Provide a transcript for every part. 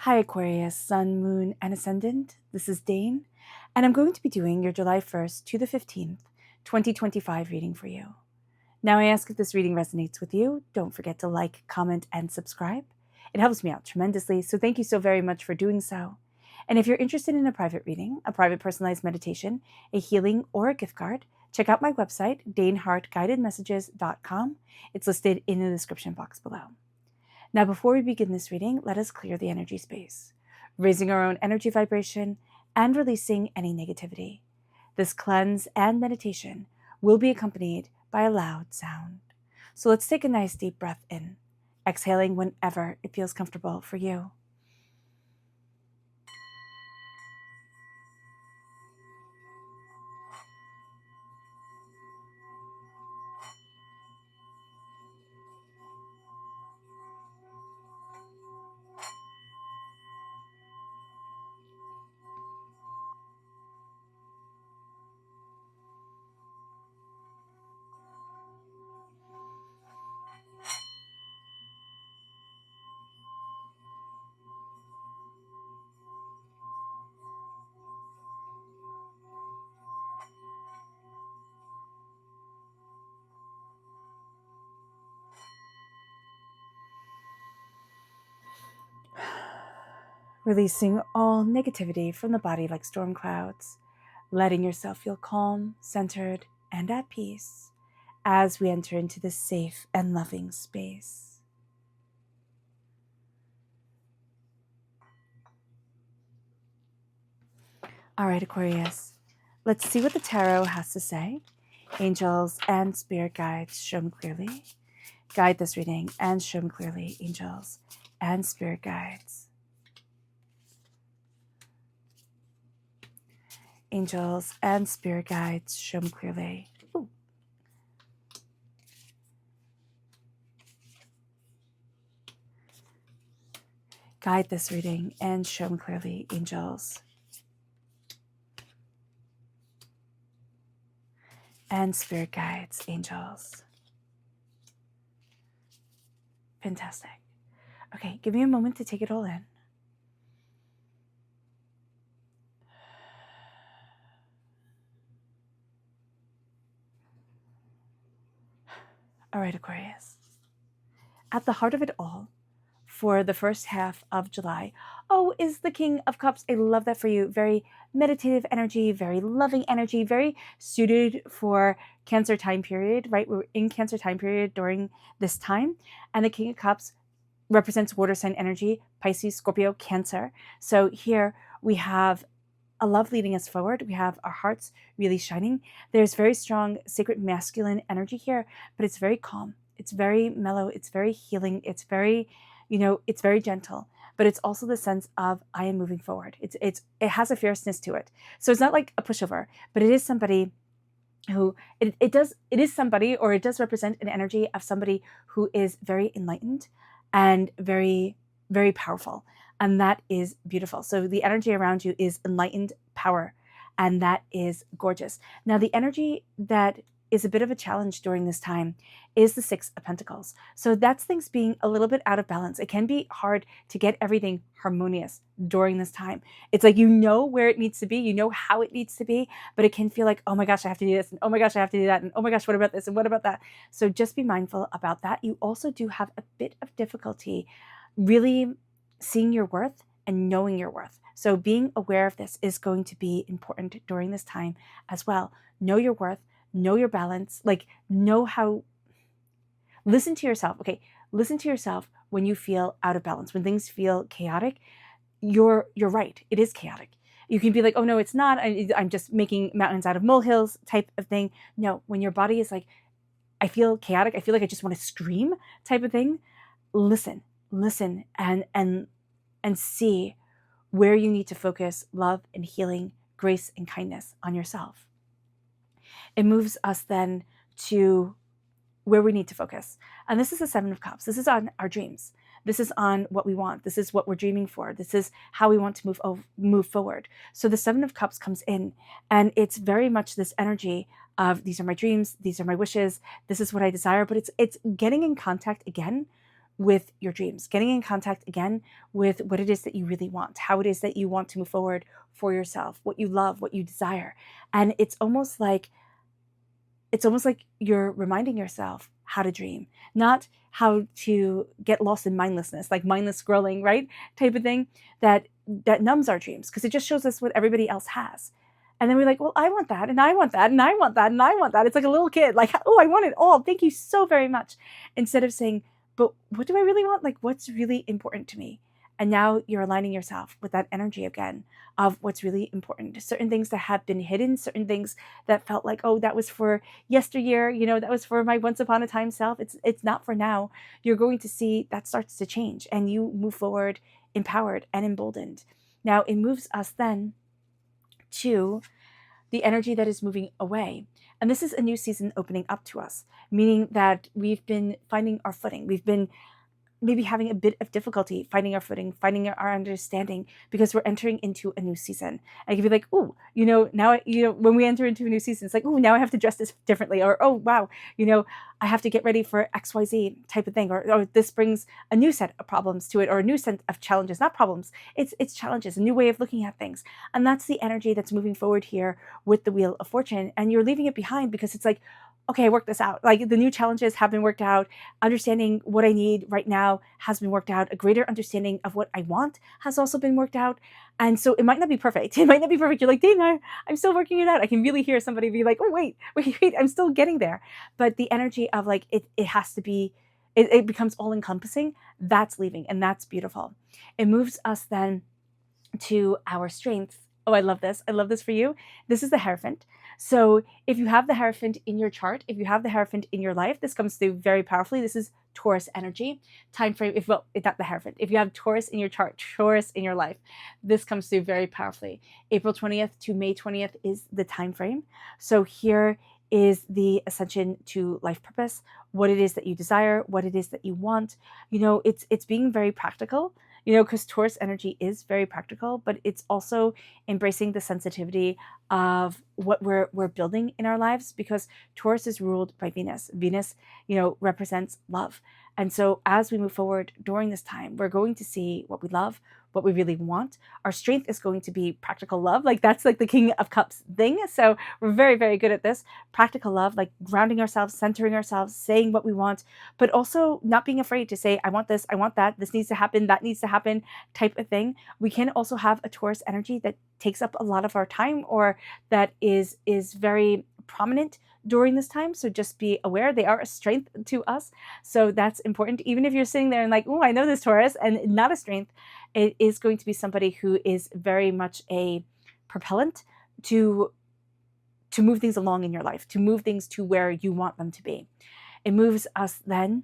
Hi Aquarius, Sun, Moon, and Ascendant. This is Dane, and I'm going to be doing your July 1st to the 15th, 2025 reading for you. Now I ask if this reading resonates with you, don't forget to like, comment, and subscribe. It helps me out tremendously, so thank you so very much for doing so. And if you're interested in a private reading, a private personalized meditation, a healing, or a gift card, check out my website, daneharttarot.com. It's listed in the description box below. Now, before we begin this reading, let us clear the energy space, raising our own energy vibration and releasing any negativity. This cleanse and meditation will be accompanied by a loud sound. So let's take a nice deep breath in, exhaling whenever it feels comfortable for you. Releasing all negativity from the body like storm clouds, letting yourself feel calm, centered, and at peace as we enter into this safe and loving space. All right, Aquarius, let's see what the tarot has to say. Angels and spirit guides, show me clearly. Guide this reading and show me clearly, angels and spirit guides. Angels and spirit guides, show me clearly. Ooh. Guide this reading and show me clearly, angels and spirit guides, angels. Fantastic. Okay, give me a moment to take it all in. All right, Aquarius. At the heart of it all, for the first half of July, is the King of Cups. I love that for you. Very meditative energy, very loving energy, very suited for Cancer time period, right? We're in Cancer time period during this time. And the King of Cups represents water sign energy, Pisces, Scorpio, Cancer. So here we have a love leading us forward. We have our hearts really shining. There's very strong sacred masculine energy here, but it's very calm. It's very mellow. It's very healing. It's very, it's very gentle, but it's also the sense of I am moving forward. It has a fierceness to it. So it's not like a pushover, but it is somebody who it is somebody, or it does represent an energy of somebody who is very enlightened and very, very powerful. And that is beautiful. So the energy around you is enlightened power, and that is gorgeous. Now, the energy that is a bit of a challenge during this time is the Six of Pentacles. So that's things being a little bit out of balance. It can be hard to get everything harmonious during this time. It's like you know where it needs to be, you know how it needs to be, but it can feel like, oh my gosh, I have to do this, and oh my gosh, I have to do that, and oh my gosh, what about this, and what about that? So just be mindful about that. You also do have a bit of difficulty really seeing your worth and knowing your worth. So being aware of this is going to be important during this time as well. Know your worth, know your balance, know how, listen to yourself. Okay, listen to yourself when you feel out of balance, when things feel chaotic. You're right, it is chaotic. You can be like, oh no, it's not, I'm just making mountains out of molehills type of thing. No, when your body is like, I feel chaotic, I feel like I just want to scream type of thing, listen and see where you need to focus love and healing, grace and kindness on yourself. It moves us then to where we need to focus. And this is the Seven of Cups. This is on our dreams. This is on what we want. This is what we're dreaming for. This is how we want to move forward. So the Seven of Cups comes in, and it's very much this energy of these are my dreams, these are my wishes, this is what I desire, but it's getting in contact again with your dreams, getting in contact again with what it is that you really want, how it is that you want to move forward for yourself, what you love, what you desire. And it's almost like you're reminding yourself how to dream, not how to get lost in mindlessness, like mindless scrolling, right? Type of thing that numbs our dreams, because it just shows us what everybody else has. And then we're like, well, I want that, and I want that, and I want that, and I want that. It's like a little kid, like, oh, I want it all. Thank you so very much. Instead of saying, but what do I really want? Like, what's really important to me? And now you're aligning yourself with that energy again of what's really important. Certain things that have been hidden, certain things that felt like, oh, that was for yesteryear, that was for my once upon a time self. It's not for now. You're going to see that starts to change, and you move forward empowered and emboldened. Now it moves us then to the energy that is moving away. And this is a new season opening up to us, meaning that we've been finding our footing. We've been maybe having a bit of difficulty finding our footing, finding our understanding, because we're entering into a new season. And it can be like, oh, now, when we enter into a new season, it's like, oh, now I have to dress this differently. Or, oh, wow, I have to get ready for XYZ type of thing. Or this brings a new set of problems to it, or a new set of challenges, not problems. It's challenges, a new way of looking at things. And that's the energy that's moving forward here with the Wheel of Fortune. And you're leaving it behind because it's like, okay, I worked this out. Like, the new challenges have been worked out. Understanding what I need right now has been worked out. A greater understanding of what I want has also been worked out. And so it might not be perfect. It might not be perfect. You're like, Dana, I'm still working it out. I can really hear somebody be like, oh, wait, I'm still getting there. But the energy of like, it has to be, it becomes all encompassing. That's leaving. And that's beautiful. It moves us then to our strength. Oh, I love this. I love this for you. This is the Hierophant. So if you have the Hierophant in your chart, if you have the Hierophant in your life, this comes through very powerfully. This is Taurus energy. Time frame, it's not the Hierophant. If you have Taurus in your chart, Taurus in your life, this comes through very powerfully. April 20th to May 20th is the time frame. So here is the ascension to life purpose, what it is that you desire, what it is that you want. It's being very practical. Because Taurus energy is very practical, but it's also embracing the sensitivity of what we're building in our lives, because Taurus is ruled by Venus. Venus, represents love. And so as we move forward during this time, we're going to see what we love, what we really want. Our strength is going to be practical love. Like, that's like the King of Cups thing. So we're very, very good at this. Practical love, like grounding ourselves, centering ourselves, saying what we want, but also not being afraid to say, I want this, I want that, this needs to happen, that needs to happen type of thing. We can also have a Taurus energy that takes up a lot of our time, or that is very prominent during this time. So just be aware, they are a strength to us. So that's important. Even if you're sitting there and like, oh, I know this Taurus, and not a strength, it is going to be somebody who is very much a propellant to move things along in your life, to move things to where you want them to be. It moves us then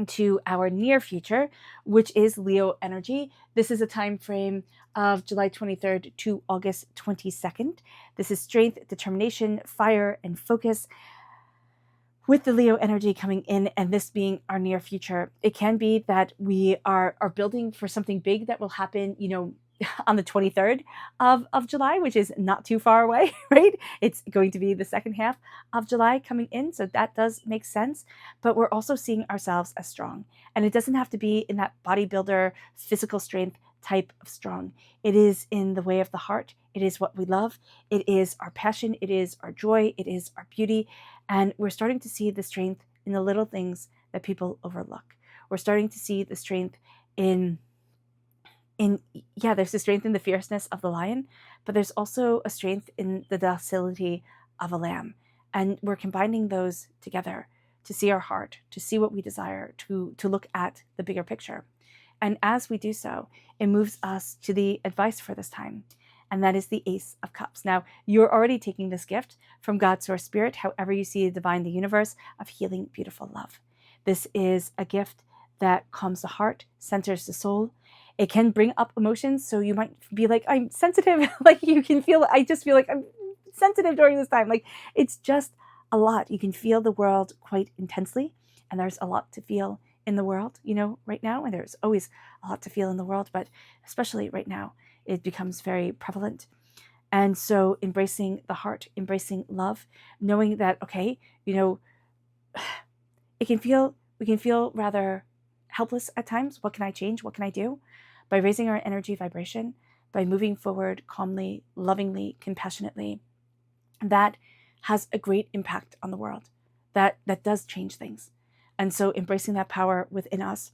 to our near future, which is Leo energy. This is a time frame of July 23rd to August 22nd. This is strength, determination, fire, and focus. With the Leo energy coming in, and this being our near future, it can be that we are building for something big that will happen, on the 23rd of July, which is not too far away, right? It's going to be the second half of July coming in. So that does make sense. But we're also seeing ourselves as strong. And it doesn't have to be in that bodybuilder, physical strength type of strong. It is in the way of the heart. It is what we love. It is our passion. It is our joy. It is our beauty. And we're starting to see the strength in the little things that people overlook. We're starting to see the strength there's a strength in the fierceness of the lion, but there's also a strength in the docility of a lamb. And we're combining those together to see our heart, to see what we desire, to look at the bigger picture. And as we do so, it moves us to the advice for this time. And that is the Ace of Cups. Now, you're already taking this gift from God, Source, Spirit, however you see the divine, the universe, of healing, beautiful love. This is a gift that calms the heart, centers the soul. It can bring up emotions. So you might be like, I'm sensitive. Like, you can feel, I just feel like I'm sensitive during this time. Like, it's just a lot. You can feel the world quite intensely. And there's a lot to feel in the world, right now. And there's always a lot to feel in the world, but especially right now, it becomes very prevalent. And so embracing the heart, embracing love, knowing that, okay, we can feel rather helpless at times. What can I change? What can I do? By raising our energy vibration, by moving forward calmly, lovingly, compassionately, that has a great impact on the world. That does change things. And so embracing that power within us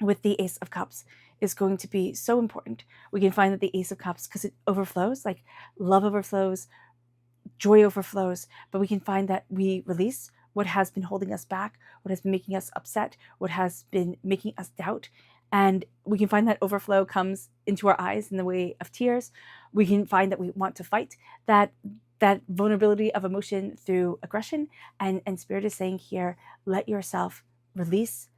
with the Ace of Cups is going to be so important. We can find that the Ace of Cups, because it overflows, like love overflows, joy overflows, but we can find that we release what has been holding us back, what has been making us upset, what has been making us doubt. And we can find that overflow comes into our eyes in the way of tears. We can find that we want to fight, that vulnerability of emotion through aggression. And Spirit is saying here, let yourself release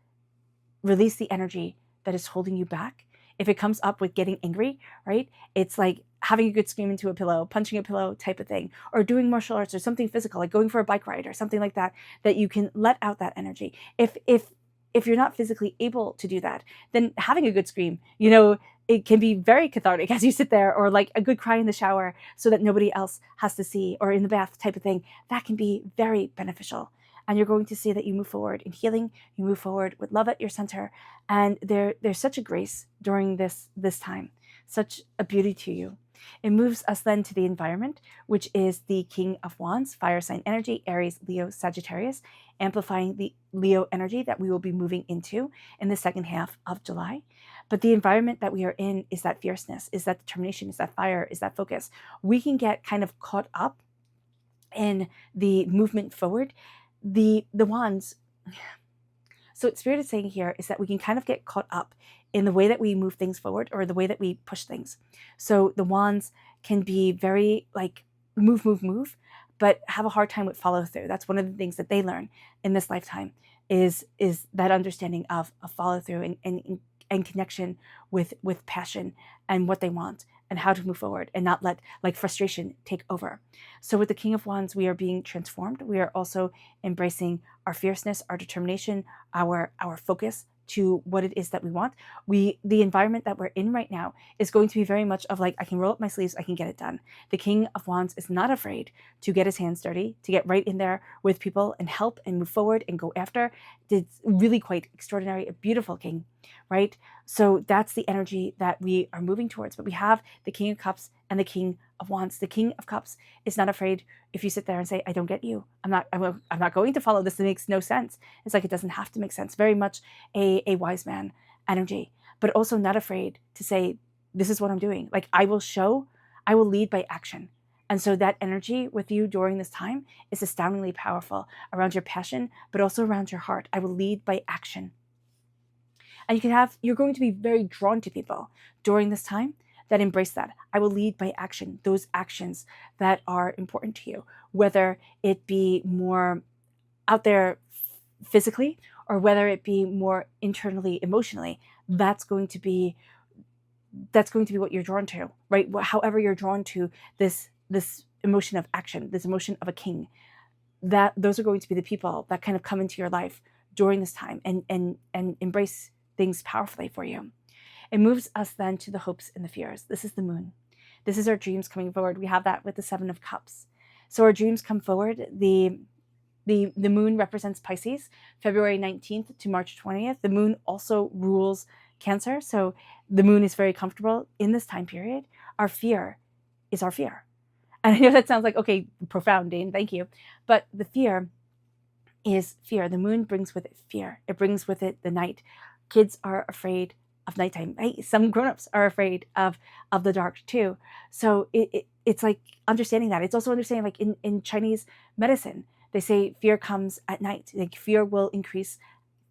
the energy that is holding you back. If it comes up with getting angry, right? It's like having a good scream into a pillow, punching a pillow type of thing, or doing martial arts or something physical, like going for a bike ride or something like that, that you can let out that energy. If you're not physically able to do that, then having a good scream, it can be very cathartic as you sit there, or like a good cry in the shower so that nobody else has to see, or in the bath type of thing. That can be very beneficial. And you're going to see that you move forward in healing, you move forward with love at your center. And there's such a grace during this time, such a beauty to you. It moves us then to the environment, which is the King of Wands, fire sign energy, Aries, Leo, Sagittarius, amplifying the Leo energy that we will be moving into in the second half of July. But the environment that we are in is that fierceness, is that determination, is that fire, is that focus. We can get kind of caught up in the movement forward. The wands, so what Spirit is saying here is that we can kind of get caught up in the way that we move things forward, or the way that we push things. So the wands can be very like move, but have a hard time with follow through. That's one of the things that they learn in this lifetime is that understanding of follow through and connection with passion and what they want and how to move forward, and not let like frustration take over. So with the King of Wands, we are being transformed. We are also embracing our fierceness, our determination, our focus to what it is that we want. The environment that we're in right now is going to be very much of like, I can roll up my sleeves, I can get it done. The King of Wands is not afraid to get his hands dirty, to get right in there with people and help and move forward and go after. It's really quite extraordinary, a beautiful king, right? So that's the energy that we are moving towards. But we have the King of Cups and the King of Wands. The King of Cups is not afraid if you sit there and say, I don't get you. I'm not going to follow this. It makes no sense. It's like, it doesn't have to make sense. Very much a wise man energy, but also not afraid to say, this is what I'm doing. Like, I will lead by action. And so that energy with you during this time is astoundingly powerful around your passion, but also around your heart. I will lead by action. And you're going to be very drawn to people during this time that embrace that. I will lead by action, those actions that are important to you, whether it be more out there physically or whether it be more internally, emotionally. That's going to be what you're drawn to, right? However you're drawn to this emotion of action, this emotion of a king, those are going to be the people that kind of come into your life during this time and embrace things powerfully for you. It moves us then to the hopes and the fears. This is the moon. This is our dreams coming forward. We have that with the Seven of Cups. So our dreams come forward. The moon represents Pisces, February 19th to March 20th. The moon also rules Cancer. So the moon is very comfortable in this time period. Our fear is our fear. And I know that sounds like, okay, profound, Dane, thank you. But the fear is fear. The moon brings with it fear. It brings with it the night. Kids are afraid of nighttime. Hey, some grown-ups are afraid of the dark too. So it's like understanding that. It's also understanding, like in Chinese medicine, they say fear comes at night. Like fear will increase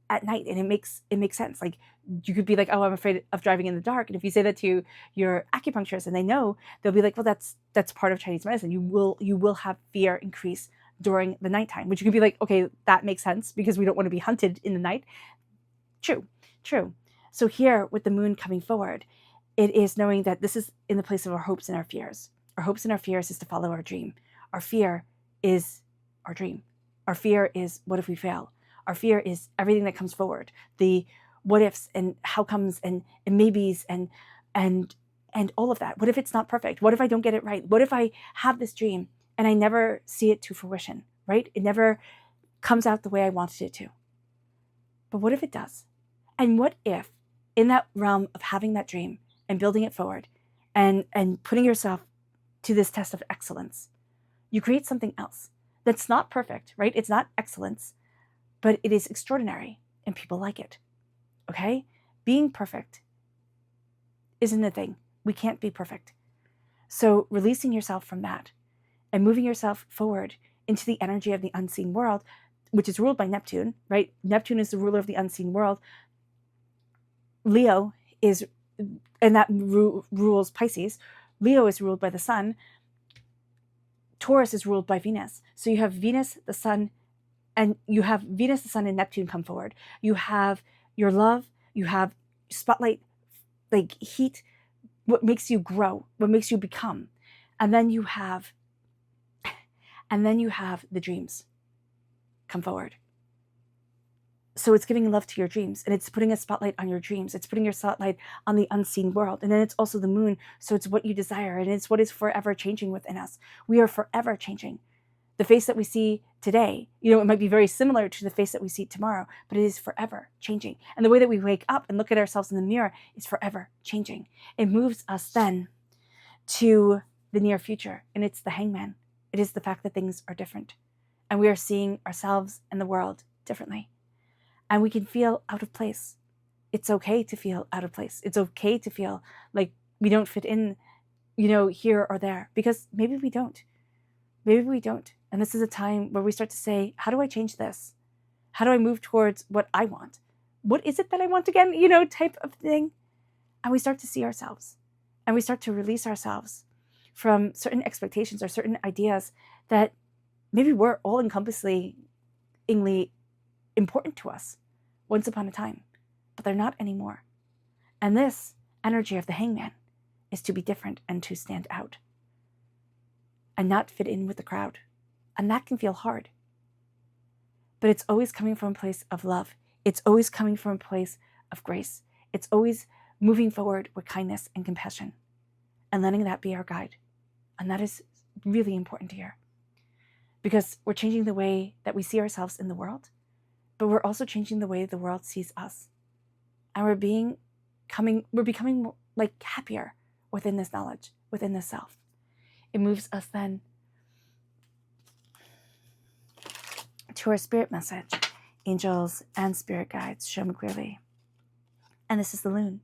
at night, and it makes sense. Like you could be like, oh, I'm afraid of driving in the dark, and if you say that to your acupuncturist and they know, they'll be like, well, that's part of Chinese medicine. You will have fear increase during the nighttime, which you could be like, okay, that makes sense because we don't want to be hunted in the night. True. So here with the moon coming forward, it is knowing that this is in the place of our hopes and our fears. Our hopes and our fears is to follow our dream. Our fear is our dream. Our fear is, what if we fail? Our fear is everything that comes forward, the what ifs and how comes and maybes and all of that. What if it's not perfect? What if I don't get it right? What if I have this dream and I never see it to fruition, right? It never comes out the way I wanted it to. But what if it does? And what if in that realm of having that dream and building it forward and putting yourself to this test of excellence, you create something else that's not perfect, right? It's not excellence, but it is extraordinary and people like it, okay? Being perfect isn't a thing. We can't be perfect. So releasing yourself from that and moving yourself forward into the energy of the unseen world, which is ruled by Neptune, right? Neptune is the ruler of the unseen world. Leo is, and that rules Pisces. Leo is ruled by the sun. Taurus is ruled by Venus. So you have Venus, the sun, and you have Venus, the sun, and Neptune come forward. You have your love, you have spotlight, like heat, what makes you grow, what makes you become. And then you have the dreams come forward. So it's giving love to your dreams, and it's putting a spotlight on your dreams. It's putting your spotlight on the unseen world. And then it's also the moon. So it's what you desire, and it's what is forever changing within us. We are forever changing. The face that we see today, it might be very similar to the face that we see tomorrow, but it is forever changing. And the way that we wake up and look at ourselves in the mirror is forever changing. It moves us then to the near future, and it's the hangman. It is the fact that things are different, and we are seeing ourselves and the world differently. And we can feel out of place. It's okay to feel out of place. It's okay to feel like we don't fit in, here or there, because maybe we don't. Maybe we don't. And this is a time where we start to say, how do I change this? How do I move towards what I want? What is it that I want again? Type of thing. And we start to see ourselves, and we start to release ourselves from certain expectations or certain ideas that maybe were all encompassingly important to us once upon a time, but they're not anymore. And this energy of the hangman is to be different and to stand out and not fit in with the crowd. And that can feel hard. But it's always coming from a place of love. It's always coming from a place of grace. It's always moving forward with kindness and compassion and letting that be our guide. And that is really important to hear, because we're changing the way that we see ourselves in the world, but we're also changing the way the world sees us. And we're becoming like happier within this knowledge, within this self. It moves us then to our spirit message. Angels and spirit guides, show me clearly. And this is the loon.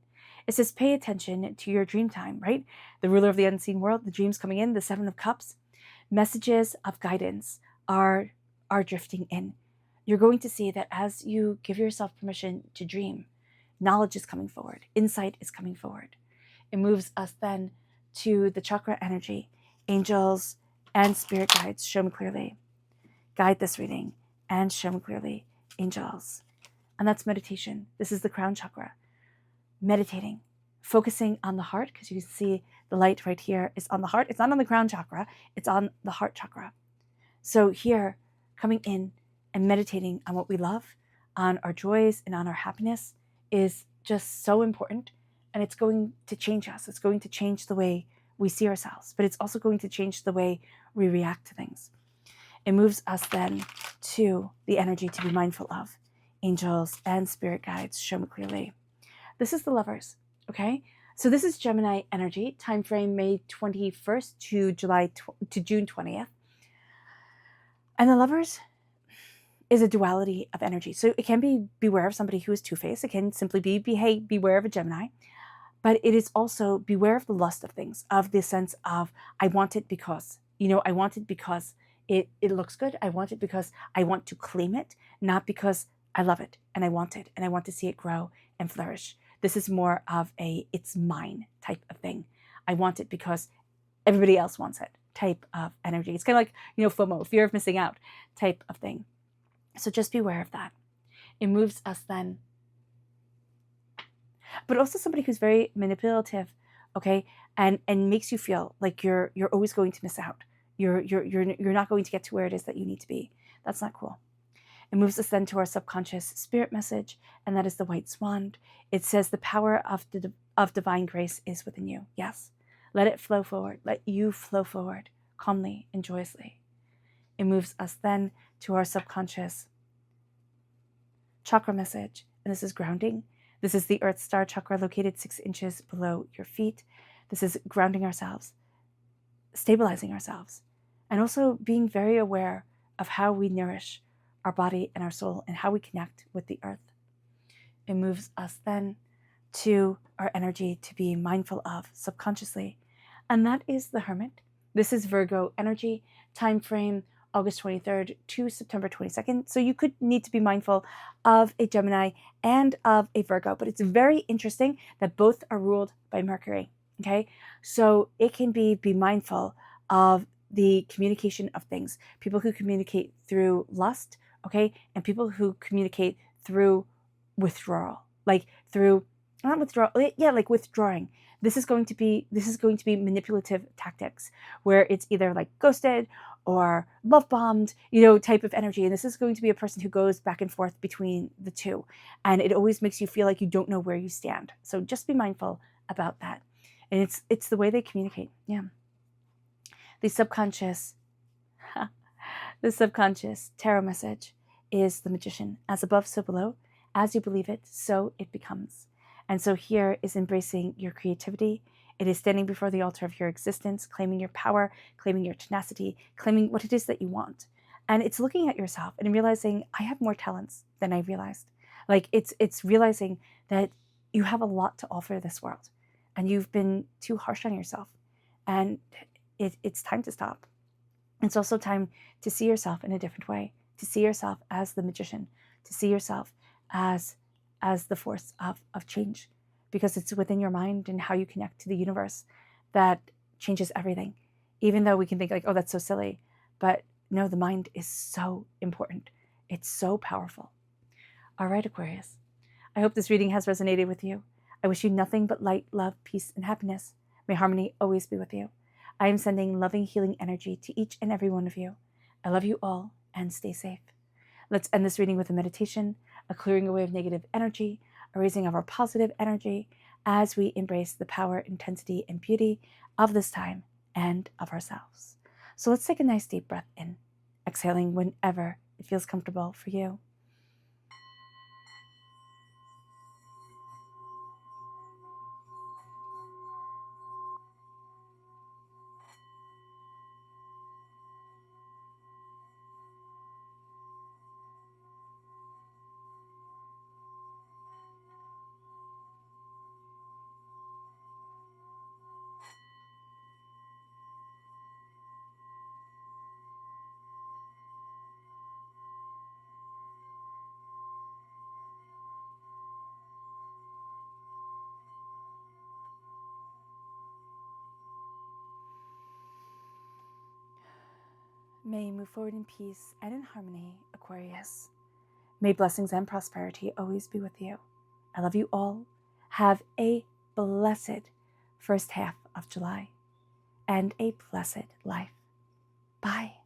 It says, pay attention to your dream time, right? The ruler of the unseen world, the dreams coming in, the 7 of Cups. Messages of guidance are drifting in. You're going to see that as you give yourself permission to dream, knowledge is coming forward. Insight is coming forward. It moves us then to the chakra energy. Angels and spirit guides, show me clearly. Guide this reading and show me clearly, angels. And that's meditation. This is the crown chakra. Meditating, focusing on the heart, because you can see the light right here is on the heart. It's not on the crown chakra, it's on the heart chakra. So here, coming in and meditating on what we love, on our joys and on our happiness is just so important. And it's going to change us. It's going to change the way we see ourselves, but it's also going to change the way we react to things. It moves us then to the energy to be mindful of. Angels and spirit guides, show me clearly. This is the lovers, okay? So this is Gemini energy, time frame May 21st to June 20th. And the lovers is a duality of energy. So it can be beware of somebody who is two-faced. It can simply be beware of a Gemini. But it is also beware of the lust of things, of the sense of, I want it because, I want it because it looks good. I want it because I want to claim it, not because I love it and I want it and I want to see it grow and flourish. This is more of a it's mine type of thing. I want it because everybody else wants it type of energy. It's kind of like, FOMO, fear of missing out type of thing. So just beware of that. It moves us then. But also somebody who's very manipulative, okay, and makes you feel like you're always going to miss out. You're not going to get to where it is that you need to be. That's not cool. It moves us then to our subconscious spirit message, and that is the white swan. It says the power of divine grace is within you. Yes. Let it flow forward. Let you flow forward calmly and joyously. It moves us then to our subconscious chakra message, and this is grounding. This is the Earth Star chakra located 6 inches below your feet. This is grounding ourselves, stabilizing ourselves, and also being very aware of how we nourish our body and our soul and how we connect with the earth. It moves us then to our energy to be mindful of subconsciously, and that is the Hermit. This is Virgo energy, time frame August 23rd to September 22nd. So you could need to be mindful of a Gemini and of a Virgo, but it's very interesting that both are ruled by Mercury. Okay, so it can be mindful of the communication of things. People who communicate through lust, okay, and people who communicate through withdrawal, like through not withdrawal, yeah, like withdrawing. This is going to be manipulative tactics where it's either like ghosted or love bombed, type of energy. And this is going to be a person who goes back and forth between the two, and it always makes you feel like you don't know where you stand. So just be mindful about that. And it's the way they communicate. Yeah. The subconscious tarot message is the Magician. As above, so below. As you believe it, so it becomes. And so here is embracing your creativity. It is standing before the altar of your existence, claiming your power, claiming your tenacity, claiming what it is that you want. And it's looking at yourself and realizing, I have more talents than I realized. Like it's realizing that you have a lot to offer this world, and you've been too harsh on yourself. And it's time to stop. It's also time to see yourself in a different way, to see yourself as the Magician, to see yourself as the force of change, because it's within your mind and how you connect to the universe that changes everything. Even though we can think like, oh, that's so silly, but no, the mind is so important. It's so powerful. All right, Aquarius, I hope this reading has resonated with you. I wish you nothing but light, love, peace, and happiness. May harmony always be with you. I am sending loving, healing energy to each and every one of you. I love you all, and stay safe. Let's end this reading with a meditation, a clearing away of negative energy, a raising of our positive energy as we embrace the power, intensity, and beauty of this time and of ourselves. So let's take a nice deep breath in, exhaling whenever it feels comfortable for you. May you move forward in peace and in harmony, Aquarius. May blessings and prosperity always be with you. I love you all. Have a blessed first half of July and a blessed life. Bye.